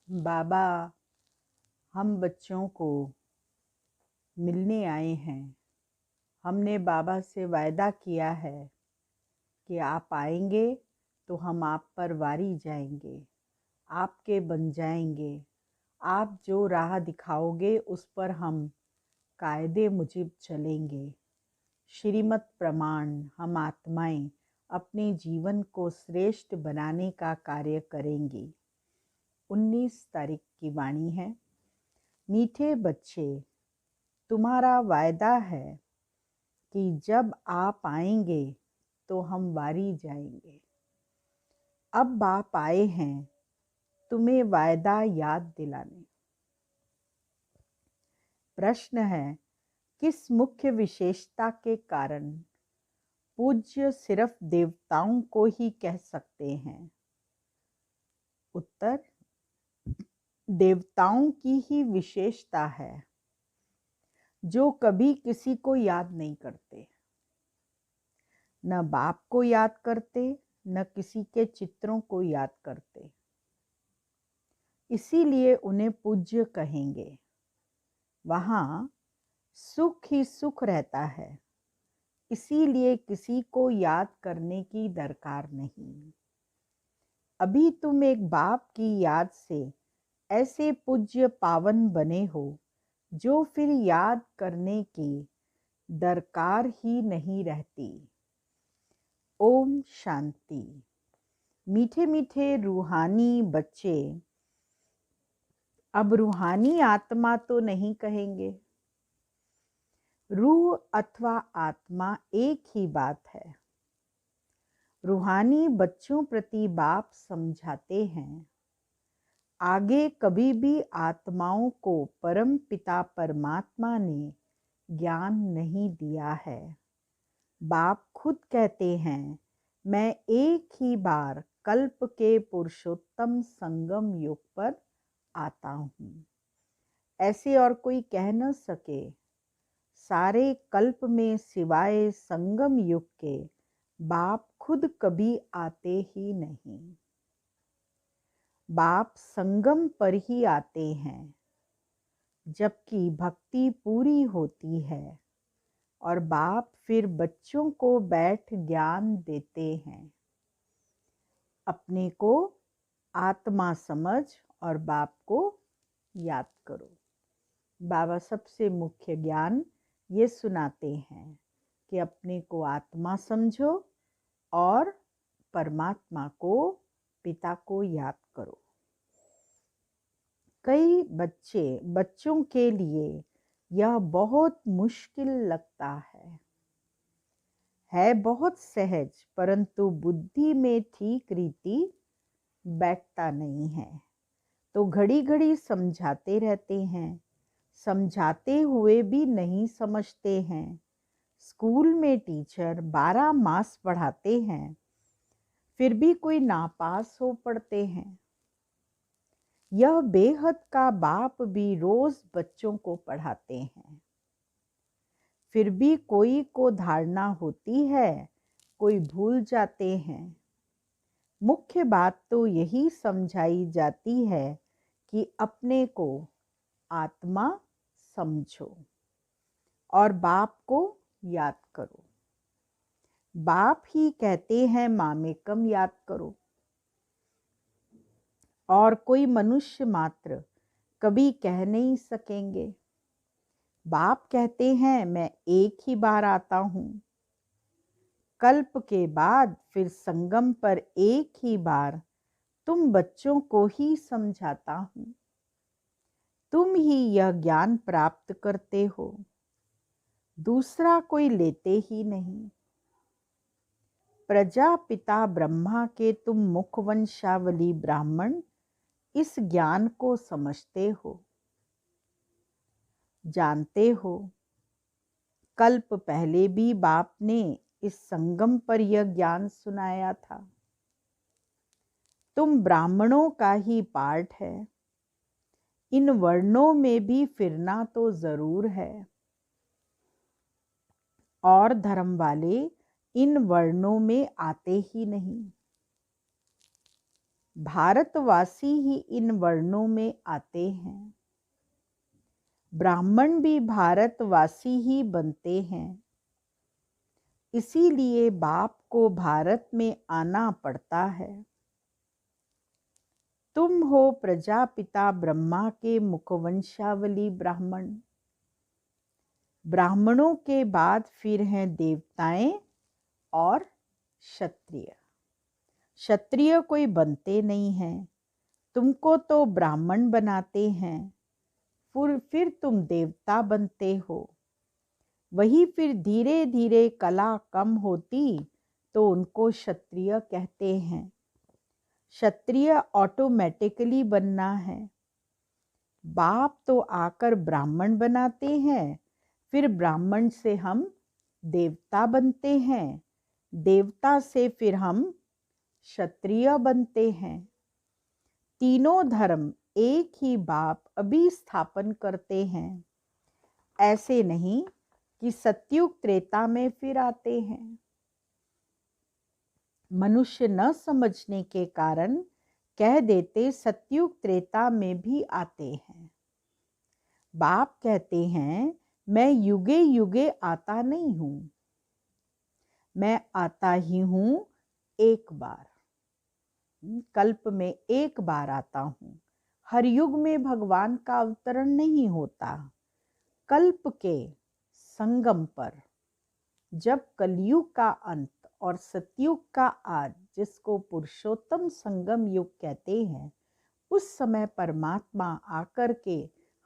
बाबा, हम बच्चों को मिलने आए हैं। हमने बाबा से वायदा किया है कि आप आएंगे तो हम आप पर वारी जाएंगे, आपके बन जाएंगे। आप जो राह दिखाओगे उस पर हम कायदे मुजिब चलेंगे। श्रीमत प्रमाण हम आत्माएं अपने जीवन को श्रेष्ठ बनाने का कार्य करेंगी। 19 तारीख की वाणी है। मीठे बच्चे, तुम्हारा वायदा है कि जब आप आएंगे तो हम वारी जाएंगे। अब आप आए हैं तुम्हें वायदा याद दिलाने। प्रश्न है, किस मुख्य विशेषता के कारण पूज्य सिर्फ देवताओं को ही कह सकते हैं? उत्तर, देवताओं की ही विशेषता है जो कभी किसी को याद नहीं करते, न बाप को याद करते, न किसी के चित्रों को याद करते। इसीलिए उन्हें पूज्य कहेंगे। वहाँ सुख ही सुख रहता है, इसीलिए किसी को याद करने की दरकार नहीं। अभी तुम एक बाप की याद से ऐसे पूज्य पावन बने हो जो फिर याद करने की दरकार ही नहीं रहती। ओम शांति। मीठे मीठे रूहानी बच्चे अब रूहानी आत्मा तो नहीं कहेंगे। रूह अथवा आत्मा एक ही बात है। रूहानी बच्चों प्रति बाप समझाते हैं, आगे कभी भी आत्माओं को परम पिता परमात्मा ने ज्ञान नहीं दिया है। बाप खुद कहते हैं, मैं एक ही बार कल्प के पुरुषोत्तम संगम युग पर आता हूँ। ऐसे और कोई कह न सके। सारे कल्प में सिवाय संगम युग के बाप खुद कभी आते ही नहीं। बाप संगम पर ही आते हैं, जबकि भक्ति पूरी होती है और बाप फिर बच्चों को बैठ ज्ञान देते हैं। अपने को आत्मा समझ और बाप को याद करो। बाबा सबसे मुख्य ज्ञान ये सुनाते हैं कि अपने को आत्मा समझो और परमात्मा को, पिता को याद करो। कई बच्चों के लिए यह बहुत मुश्किल लगता है बहुत सहज, परंतु बुद्धि में ठीक रीति बैठता नहीं है। तो घड़ी घड़ी समझाते रहते हैं, समझाते हुए भी नहीं समझते हैं। स्कूल में टीचर 12 मास पढ़ाते हैं, फिर भी कोई नापास हो पड़ते हैं। यह बेहद का बाप भी रोज बच्चों को पढ़ाते हैं, फिर भी कोई को धारणा होती है, कोई भूल जाते हैं। मुख्य बात तो यही समझाई जाती है कि अपने को आत्मा समझो और बाप को याद करो। बाप ही कहते हैं मामेकम याद करो, और कोई मनुष्य मात्र कभी कह नहीं सकेंगे। बाप कहते हैं मैं एक ही बार आता हूँ। कल्प के बाद फिर संगम पर एक ही बार तुम बच्चों को ही समझाता हूँ। तुम ही यह ज्ञान प्राप्त करते हो, दूसरा कोई लेते ही नहीं। प्रजापिता ब्रह्मा के तुम मुखवंशावली ब्राह्मण इस ज्ञान को समझते हो, जानते हो। कल्प पहले भी बाप ने इस संगम पर यह ज्ञान सुनाया था। तुम ब्राह्मणों का ही पार्ट है, इन वर्णों में भी फिरना तो जरूर है, और धर्म वाले इन वर्णों में आते ही नहीं। भारतवासी ही इन वर्णों में आते हैं। ब्राह्मण भी भारतवासी ही बनते हैं। इसीलिए बाप को भारत में आना पड़ता है। तुम हो प्रजापिता ब्रह्मा के मुखवंशावली ब्राह्मण। ब्राह्मणों के बाद फिर हैं देवताएं और क्षत्रिय। क्षत्रिय कोई बनते नहीं हैं, तुमको तो ब्राह्मण बनाते हैं, फिर तुम देवता बनते हो। वही फिर धीरे धीरे कला कम होती तो उनको क्षत्रिय कहते हैं। क्षत्रिय ऑटोमेटिकली बनना है। बाप तो आकर ब्राह्मण बनाते हैं, फिर ब्राह्मण से हम देवता बनते हैं, देवता से फिर हम क्षत्रिय बनते हैं। तीनों धर्म एक ही बाप अभी स्थापन करते हैं। ऐसे नहीं कि सतयुग त्रेता में फिर आते हैं। मनुष्य न समझने के कारण कह देते सतयुग त्रेता में भी आते हैं। बाप कहते हैं मैं युगे युगे आता नहीं हूं, मैं आता ही हूं एक बार। कल्प में एक बार आता हूं। हर युग में भगवान का अवतरण नहीं होता। कल्प के संगम पर जब कलयुग का अंत और सतयुग का आज, जिसको पुरुषोत्तम संगम युग कहते हैं, उस समय परमात्मा आकर के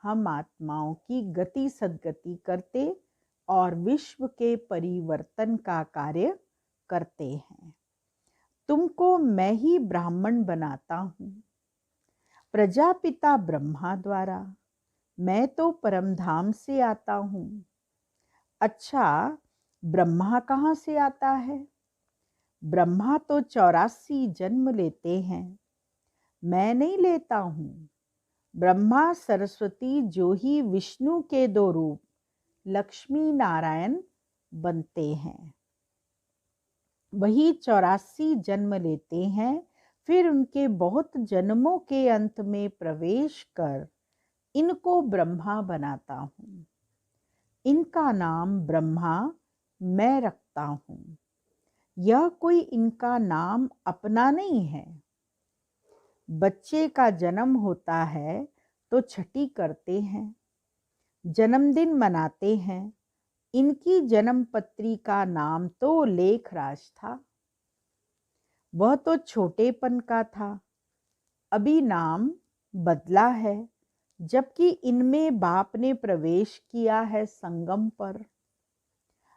हम आत्माओं की गति सद्गति करते और विश्व के परिवर्तन का कार्य करते हैं। तुमको मैं ही ब्राह्मण बनाता हूँ प्रजापिता ब्रह्मा द्वारा। मैं तो परमधाम से आता हूँ। अच्छा, ब्रह्मा कहाँ से आता है? ब्रह्मा तो 84 जन्म लेते हैं, मैं नहीं लेता हूँ। ब्रह्मा सरस्वती जो ही विष्णु के 2 रूप लक्ष्मी नारायण बनते हैं, वही 84 जन्म लेते हैं। फिर उनके बहुत जन्मों के अंत में प्रवेश कर इनको ब्रह्मा बनाता हूँ। इनका नाम ब्रह्मा मैं रखता हूँ। यह कोई इनका नाम अपना नहीं है। बच्चे का जन्म होता है तो छठी करते हैं, जन्मदिन मनाते हैं। इनकी जन्म पत्री का नाम तो लेखराज था। वह तो छोटेपन का था, अभी नाम बदला है, जबकि इनमें बाप ने प्रवेश किया है संगम पर।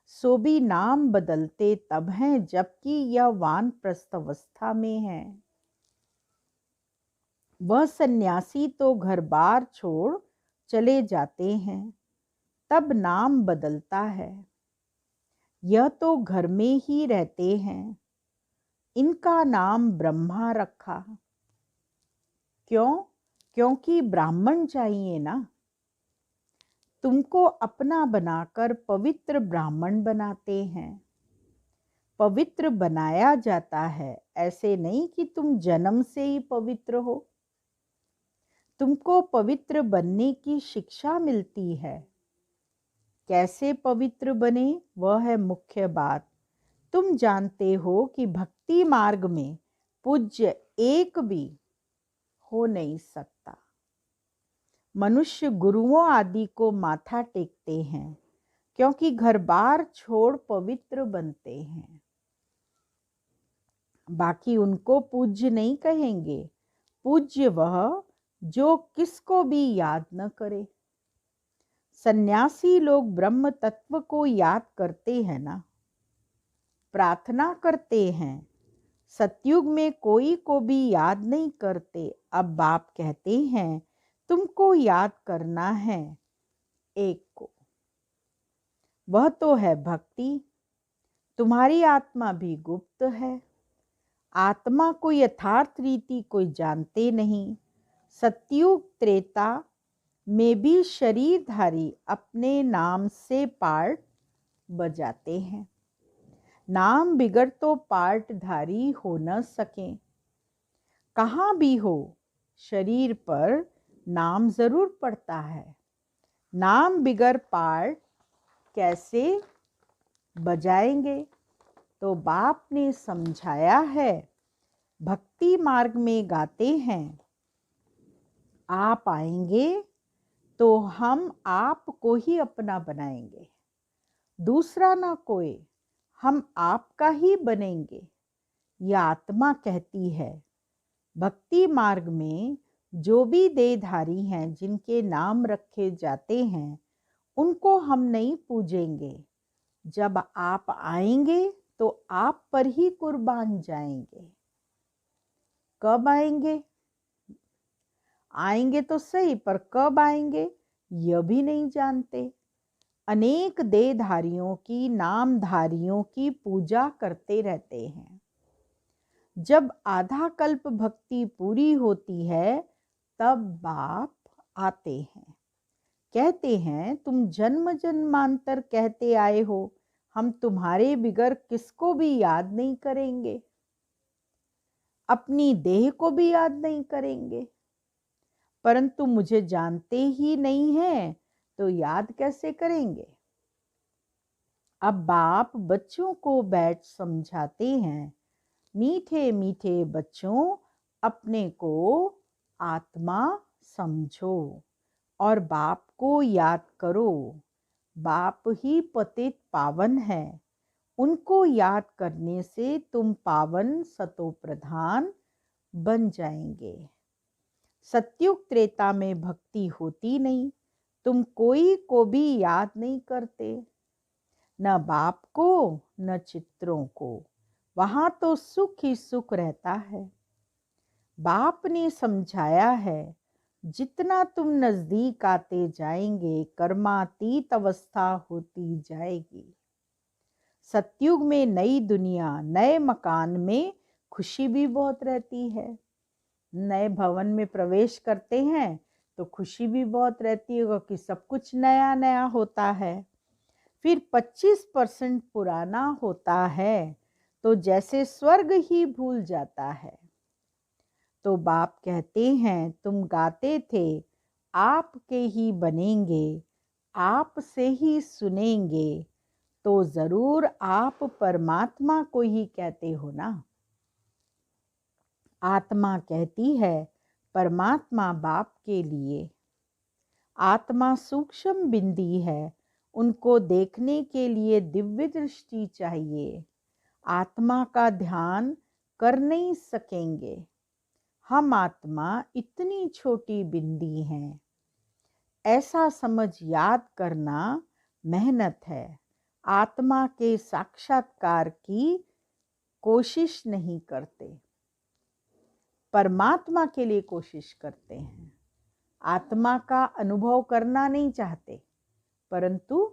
सो भी नाम बदलते तब हैं जबकि यह वानप्रस्थ अवस्था में है। वह सन्यासी तो घर बार छोड़ चले जाते हैं, तब नाम बदलता है। यह तो घर में ही रहते हैं, इनका नाम ब्रह्मा रखा। क्यों? क्योंकि ब्राह्मण चाहिए ना। तुमको अपना बनाकर पवित्र ब्राह्मण बनाते हैं। पवित्र बनाया जाता है, ऐसे नहीं कि तुम जन्म से ही पवित्र हो। तुमको पवित्र बनने की शिक्षा मिलती है। कैसे पवित्र बने, वह है मुख्य बात। तुम जानते हो कि भक्ति मार्ग में पूज्य एक भी हो नहीं सकता। मनुष्य गुरुओं आदि को माथा टेकते हैं, क्योंकि घर बार छोड़ पवित्र बनते हैं। बाकी उनको पूज्य नहीं कहेंगे। पूज्य वह जो किसको भी याद न करे। सन्यासी लोग ब्रह्म तत्व को याद करते हैं ना, प्रार्थना करते हैं। सतयुग में कोई को भी याद नहीं करते। अब बाप कहते हैं तुमको याद करना है एक को, वह तो है भक्ति। तुम्हारी आत्मा भी गुप्त है। आत्मा को यथार्थ रीति कोई जानते नहीं। सतयुग त्रेता में भी शरीरधारी अपने नाम से पार्ट बजाते हैं। नाम बिगड़ तो पार्टधारी हो न सके। कहाँ भी हो, शरीर पर नाम जरूर पड़ता है। नाम बिगर पार्ट कैसे बजाएंगे? तो बाप ने समझाया है, भक्ति मार्ग में गाते हैं, आप आएंगे तो हम आपको ही अपना बनाएंगे, दूसरा ना कोई, हम आपका ही बनेंगे। यह आत्मा कहती है। भक्ति मार्ग में जो भी देहधारी हैं, जिनके नाम रखे जाते हैं, उनको हम नहीं पूजेंगे। जब आप आएंगे तो आप पर ही कुर्बान जाएंगे। कब आएंगे? आएंगे तो सही, पर कब आएंगे यह भी नहीं जानते। अनेक देहधारियों की, नामधारियों की पूजा करते रहते हैं। जब आधा कल्प भक्ति पूरी होती है तब बाप आते हैं, कहते हैं, तुम जन्म जन्मांतर कहते आए हो, हम तुम्हारे बिगर किसको भी याद नहीं करेंगे, अपनी देह को भी याद नहीं करेंगे। परंतु मुझे जानते ही नहीं है तो याद कैसे करेंगे? अब बाप बच्चों को बैठ समझाते हैं, मीठे मीठे बच्चों, अपने को आत्मा समझो और बाप को याद करो। बाप ही पतित पावन है, उनको याद करने से तुम पावन सतो प्रधान बन जाएंगे। सत्युग त्रेता में भक्ति होती नहीं, तुम कोई को भी याद नहीं करते, न बाप को न चित्रों को। वहां तो सुख ही सुख रहता है। बाप ने समझाया है, जितना तुम नजदीक आते जाएंगे, कर्मातीत अवस्था होती जाएगी। सतयुग में नई दुनिया, नए मकान में खुशी भी बहुत रहती है। नए भवन में प्रवेश करते हैं तो खुशी भी बहुत रहती है, क्योंकि सब कुछ नया नया होता है। फिर 25% पुराना होता है तो जैसे स्वर्ग ही भूल जाता है। तो बाप कहते हैं, तुम गाते थे, आपके ही बनेंगे, आप से ही सुनेंगे, तो जरूर आप परमात्मा को ही कहते हो ना। आत्मा कहती है, परमात्मा बाप के लिए। आत्मा सूक्ष्म बिंदी है, उनको देखने के लिए दिव्य दृष्टि चाहिए। आत्मा का ध्यान कर नहीं सकेंगे। हम आत्मा इतनी छोटी बिंदी हैं, ऐसा समझ याद करना मेहनत है। आत्मा के साक्षात्कार की कोशिश नहीं करते, परमात्मा के लिए कोशिश करते हैं। आत्मा का अनुभव करना नहीं चाहते, परंतु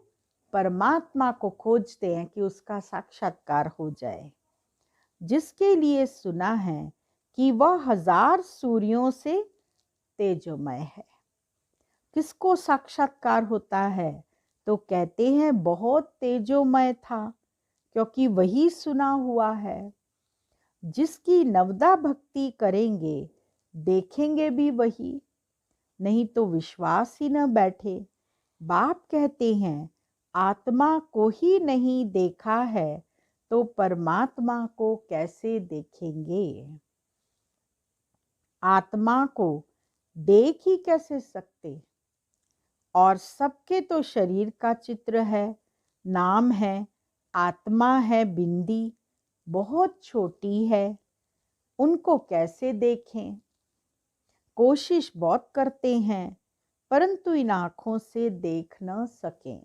परमात्मा को खोजते हैं कि उसका साक्षात्कार हो जाए। जिसके लिए सुना है कि वह 1000 सूर्यों से तेजोमय है। किसको साक्षात्कार होता है? तो कहते हैं बहुत तेजोमय था, क्योंकि वही सुना हुआ है। जिसकी नवदा भक्ति करेंगे, देखेंगे भी वही, नहीं तो विश्वास ही न बैठे। बाप कहते हैं, आत्मा को ही नहीं देखा है तो परमात्मा को कैसे देखेंगे? आत्मा को देख ही कैसे सकते? और सबके तो शरीर का चित्र है, नाम है, आत्मा है बिंदी, बहुत छोटी है, उनको कैसे देखें? कोशिश बहुत करते हैं, परंतु इन आँखों से देख न सकें।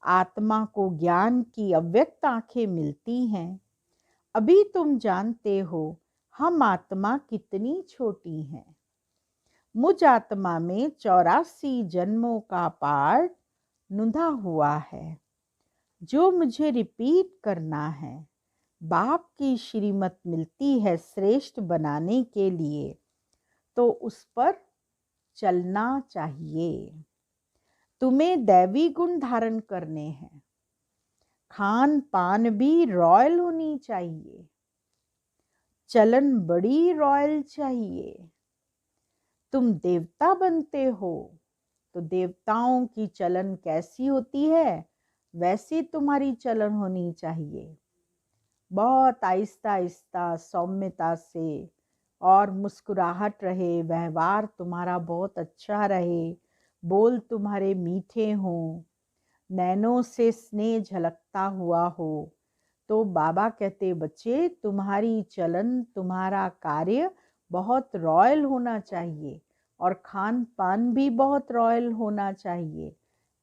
आत्मा को ज्ञान की अव्यक्त आँखें मिलती हैं। अभी तुम जानते हो हम आत्मा कितनी छोटी हैं। मुझ आत्मा में 84 जन्मों का पार्ट नुधा हुआ है, जो मुझे रिपीट करना है। बाप की श्रीमत मिलती है श्रेष्ठ बनाने के लिए, तो उस पर चलना चाहिए। तुम्हें दैवी गुण धारण करने हैं। खान पान भी रॉयल होनी चाहिए। चलन बड़ी रॉयल चाहिए। तुम देवता बनते हो तो देवताओं की चलन कैसी होती है वैसी तुम्हारी चलन होनी चाहिए। बहुत आहिस्ता आहिस्ता सौम्यता से और मुस्कुराहट रहे, व्यवहार तुम्हारा बहुत अच्छा रहे, बोल तुम्हारे मीठे हों, नैनों से स्नेह झलकता हुआ हो। तो बाबा कहते बच्चे तुम्हारी चलन, तुम्हारा कार्य बहुत रॉयल होना चाहिए और खान पान भी बहुत रॉयल होना चाहिए।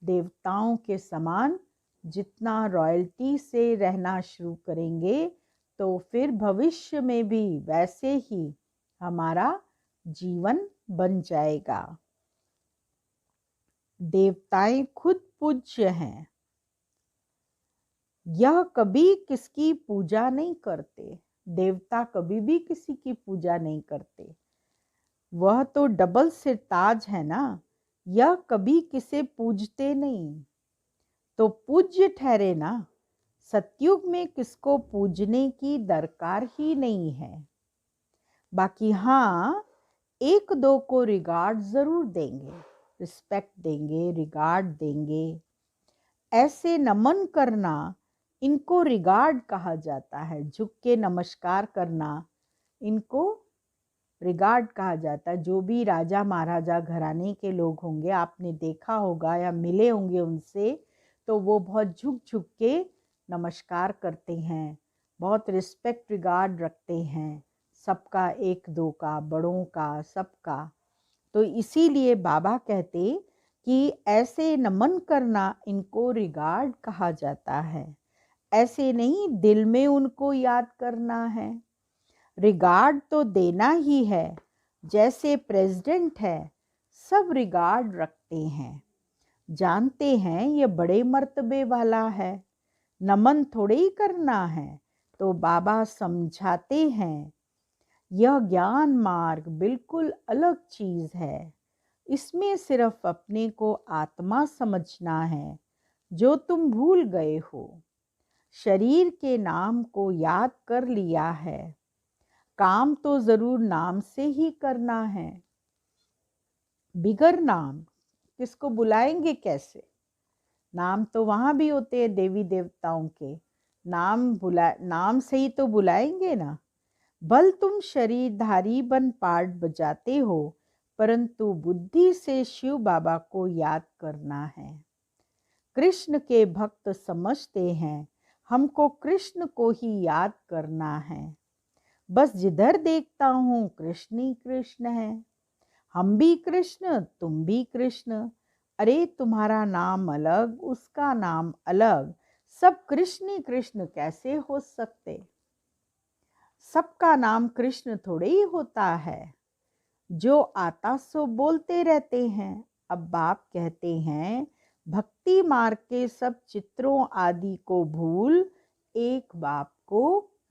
देवताओं के समान जितना रॉयल्टी से रहना शुरू करेंगे तो फिर भविष्य में भी वैसे ही हमारा जीवन बन जाएगा। देवताएं खुद पूज्य हैं। यह कभी किसकी पूजा नहीं करते। देवता कभी भी किसी की पूजा नहीं करते। वह तो डबल सिर ताज है ना। यह कभी किसे पूजते नहीं तो पूज्य ठहरे ना। सतयुग में किसको पूजने की दरकार ही नहीं है। बाकी हाँ, एक दो को रिगार्ड जरूर देंगे, रिस्पेक्ट देंगे, रिगार्ड देंगे। ऐसे नमन करना, इनको रिगार्ड कहा जाता है। झुक के नमस्कार करना, इनको रिगार्ड कहा जाता है। जो भी राजा महाराजा घराने के लोग होंगे, आपने देखा होगा या मिले होंगे उनसे, तो वो बहुत झुक झुक के नमस्कार करते हैं, बहुत रिस्पेक्ट रिगार्ड रखते हैं सबका, एक दो का, बड़ों का, सबका। तो इसीलिए बाबा कहते कि ऐसे नमन करना, इनको रिगार्ड कहा जाता है। ऐसे नहीं दिल में उनको याद करना है। रिगार्ड तो देना ही है। जैसे प्रेसिडेंट है, सब रिगार्ड रखते हैं, जानते हैं ये बड़े मर्तबे वाला है, नमन थोड़े ही करना है। तो बाबा समझाते हैं यह ज्ञान मार्ग बिल्कुल अलग चीज है। इसमें सिर्फ अपने को आत्मा समझना है, जो तुम भूल गए हो। शरीर के नाम को याद कर लिया है, काम तो जरूर नाम से ही करना है। बिगर नाम किसको बुलाएंगे कैसे। नाम तो वहां भी होते हैं देवी देवताओं के, नाम से ही तो बुलाएंगे ना। भल तुम शरीरधारी बन पाठ बजाते हो, परंतु बुद्धि से शिव बाबा को याद करना है। कृष्ण के भक्त समझते हैं हमको कृष्ण को ही याद करना है। बस जिधर देखता हूँ कृष्ण ही कृष्ण है। हम भी कृष्ण, तुम भी कृष्ण। अरे तुम्हारा नाम अलग, उसका नाम अलग, सब कृष्ण ही कृष्ण कैसे हो सकते। सबका नाम कृष्ण थोड़े ही होता है। जो आता सो बोलते रहते हैं। अब बाप कहते हैं भक्ति मार्ग के सब चित्रों आदि को भूल एक बाप को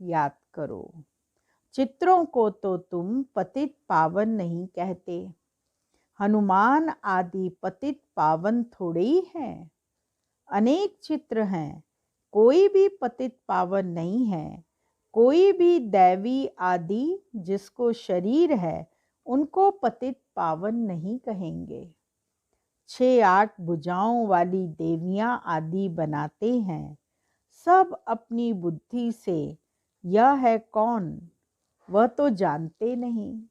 याद करो। चित्रों को तो तुम पतित पावन नहीं कहते। हनुमान आदि पतित पावन थोड़े ही हैं। अनेक चित्र हैं, कोई भी पतित पावन नहीं है। कोई भी दैवी आदि जिसको शरीर है, उनको पतित पावन नहीं कहेंगे। 6-8 भुजाओं वाली देवियां आदि बनाते हैं, सब अपनी बुद्धि से यह है कौन वह तो जानते नहीं।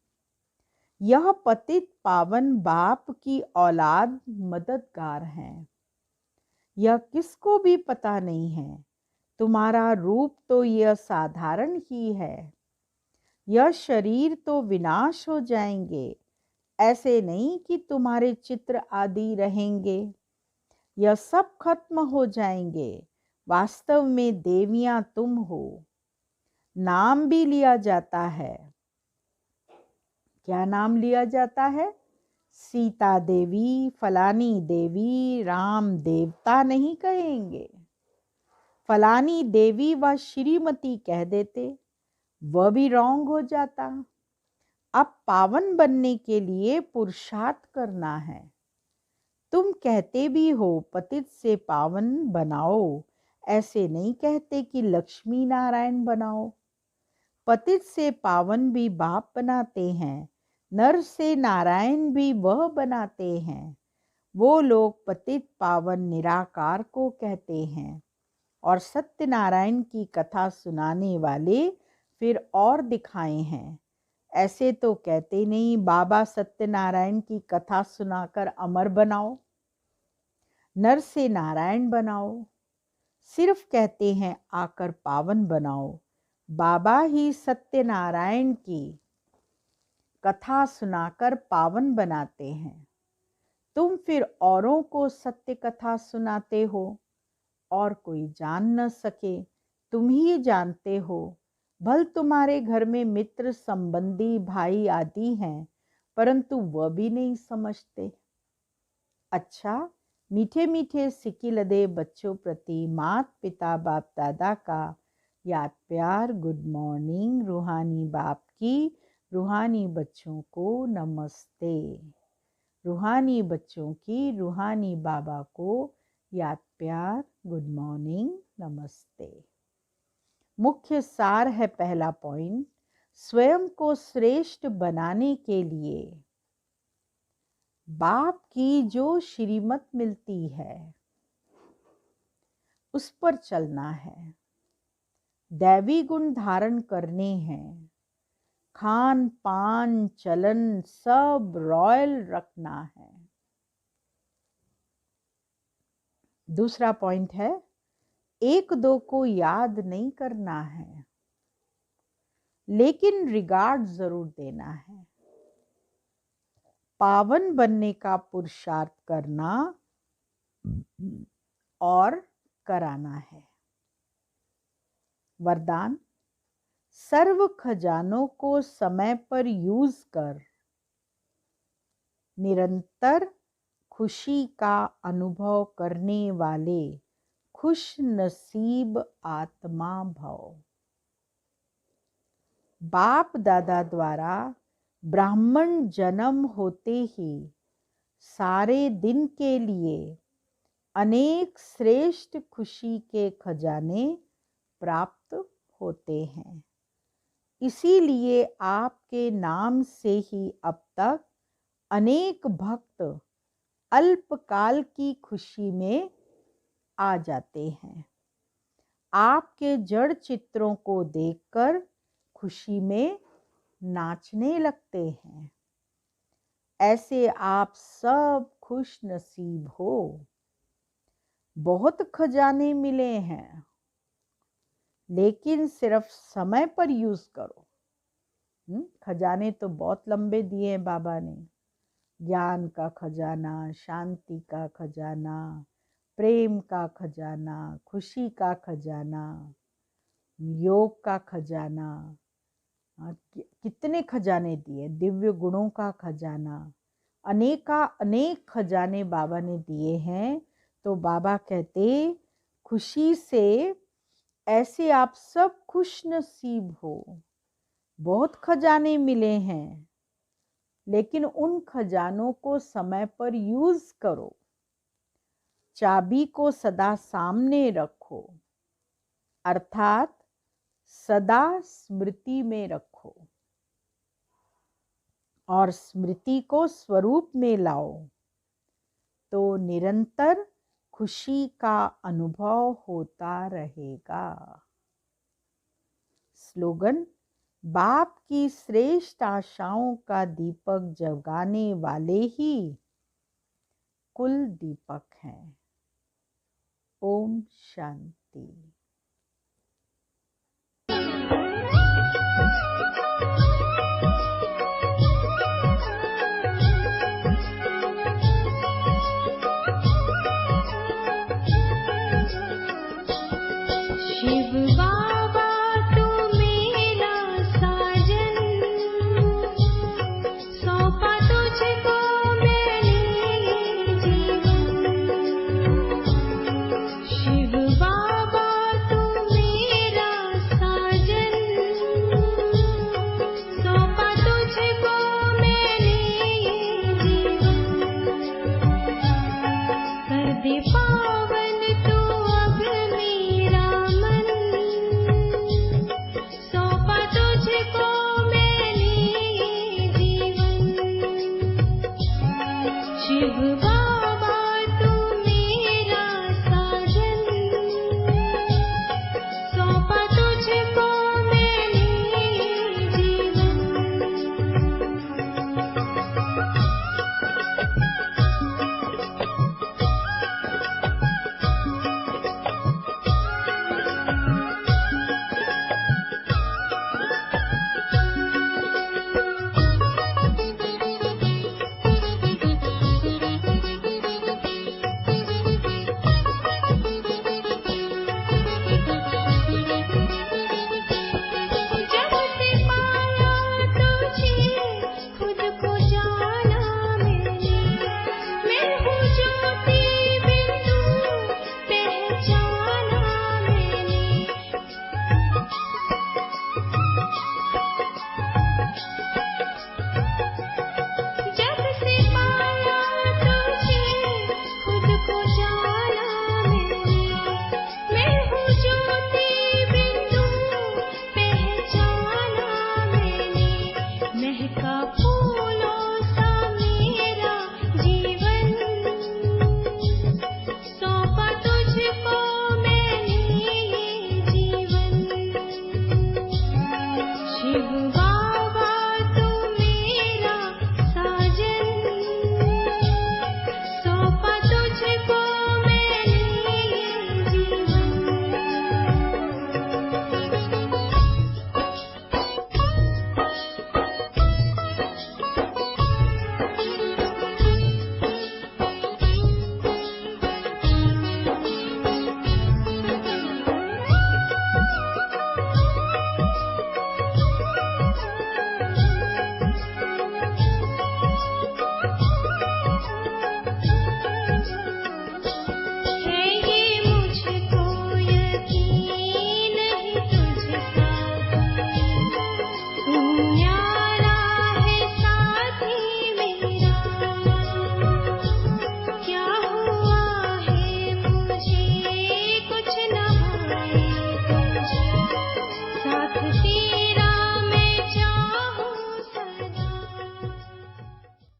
यह पतित पावन बाप की औलाद मददगार हैं। यह किसको भी पता नहीं है। तुम्हारा रूप तो यह साधारण ही है। यह शरीर तो विनाश हो जाएंगे, ऐसे नहीं कि तुम्हारे चित्र आदि रहेंगे। यह सब खत्म हो जाएंगे। वास्तव में देवियां तुम हो। नाम भी लिया जाता है। क्या नाम लिया जाता है। सीता देवी, फलानी देवी, राम देवता नहीं कहेंगे। फलानी देवी व श्रीमती कह देते, वह भी रॉन्ग हो जाता। अब पावन बनने के लिए पुरुषार्थ करना है। तुम कहते भी हो पतित से पावन बनाओ, ऐसे नहीं कहते कि लक्ष्मी नारायण बनाओ। पतित से पावन भी बाप बनाते हैं, नर से नारायण भी वह बनाते हैं। वो लोग पतित पावन निराकार को कहते हैं और सत्यनारायण की कथा सुनाने वाले फिर और दिखाए हैं। ऐसे तो कहते नहीं बाबा सत्यनारायण की कथा सुनाकर अमर बनाओ, नर से नारायण बनाओ। सिर्फ कहते हैं आकर पावन बनाओ। बाबा ही सत्यनारायण की कथा सुनाकर पावन बनाते हैं। तुम फिर औरों को सत्य कथा सुनाते हो और कोई जान न सके, तुम ही जानते हो। भल तुम्हारे घर में मित्र संबंधी भाई आदि हैं, परंतु वह भी नहीं समझते। अच्छा, मीठे मीठे सिकिलदे बच्चों प्रति मात पिता बाप दादा का याद प्यार। Good morning. रूहानी बाप की रूहानी बच्चों को नमस्ते। रूहानी बच्चों की रूहानी बाबा को याद प्यार। गुड मॉर्निंग, नमस्ते। मुख्य सार है पहला पॉइंट, स्वयं को श्रेष्ठ बनाने के लिए बाप की जो श्रीमत मिलती है उस पर चलना है। दैवी गुण धारण करने हैं। खान पान चलन सब रॉयल रखना है। दूसरा पॉइंट है, एक दो को याद नहीं करना है, लेकिन रिगार्ड जरूर देना है। पावन बनने का पुरुषार्थ करना और कराना है। वरदान, सर्व खजानों को समय पर यूज कर निरंतर खुशी का अनुभव करने वाले खुश नसीब आत्मा भव। बाप दादा द्वारा ब्राह्मण जन्म होते ही सारे दिन के लिए अनेक श्रेष्ठ खुशी के खजाने प्राप्त होते हैं। इसीलिए आपके नाम से ही अब तक अनेक भक्त अल्पकाल की खुशी में आ जाते हैं। आपके जड़ चित्रों को देखकर खुशी में नाचने लगते हैं। ऐसे आप सब खुश नसीब हो। बहुत खजाने मिले हैं, लेकिन सिर्फ समय पर यूज करो। खजाने तो बहुत लंबे दिए हैं बाबा ने। ज्ञान का खजाना, शांति का खजाना, प्रेम का खजाना, खुशी का खजाना, योग का खजाना, कितने खजाने दिए। दिव्य गुणों का खजाना, अनेक खजाने बाबा ने दिए हैं। तो बाबा कहते खुशी से ऐसे आप सब खुश नसीब हो। बहुत खजाने मिले हैं, लेकिन उन खजानों को समय पर यूज करो। चाबी को सदा सामने रखो, अर्थात सदा स्मृति में रखो और स्मृति को स्वरूप में लाओ, तो निरंतर खुशी का अनुभव होता रहेगा। स्लोगन, बाप की श्रेष्ठ आशाओं का दीपक जगाने वाले ही कुल दीपक हैं। ओम शांति। शिव बाबा मेघ